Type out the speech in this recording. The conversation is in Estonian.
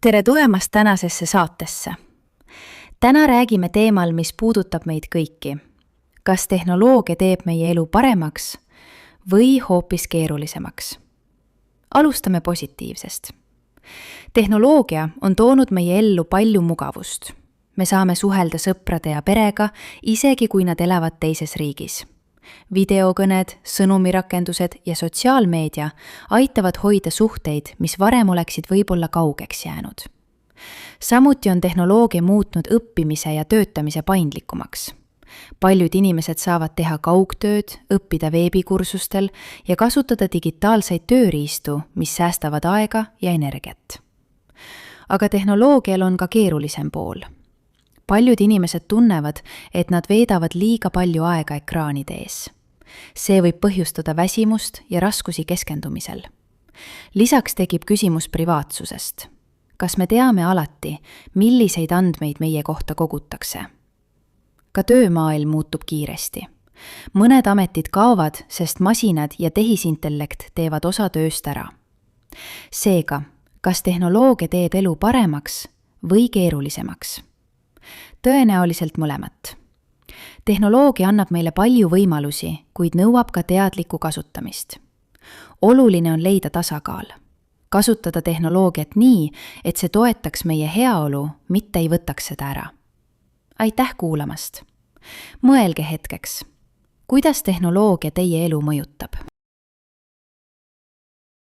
Tere tulemast tänasesse saatesse. Täna räägime teemal, mis puudutab meid kõiki. Kas tehnoloogia teeb meie elu paremaks või hoopis keerulisemaks? Alustame positiivsest. Tehnoloogia on toonud meie ellu palju mugavust. Me saame suhelda sõprade ja perega, isegi kui nad elavad teises riigis. Videokõned, sõnumirakendused ja sotsiaalmeedia aitavad hoida suhteid, mis varem oleksid võib-olla kaugeks jäänud. Samuti on tehnoloogia muutnud õppimise ja töötamise paindlikumaks. Paljud inimesed saavad teha kaugtööd, õppida veebikursustel ja kasutada digitaalseid tööriistu, mis säästavad aega ja energiat. Aga tehnoloogial on ka keerulisem pool. Paljud inimesed tunnevad, et nad veedavad liiga palju aega ekraanide ees. See võib põhjustada väsimust ja raskusi keskendumisel. Lisaks tekib küsimus privaatsusest. Kas me teame alati, milliseid andmeid meie kohta kogutakse? Ka töömaailm muutub kiiresti. Mõned ametid kaovad, sest masinad ja tehisintellekt teevad osa tööst ära. Seega, kas tehnoloogia teeb elu paremaks või keerulisemaks? Tõenäoliselt mõlemat. Tehnoloogia annab meile palju võimalusi, kuid nõuab ka teadlikku kasutamist. Oluline on leida tasakaal. Kasutada tehnoloogiat nii, et see toetaks meie heaolu, mitte ei võtaks seda ära. Aitäh kuulamast! Mõelge hetkeks, kuidas tehnoloogia teie elu mõjutab?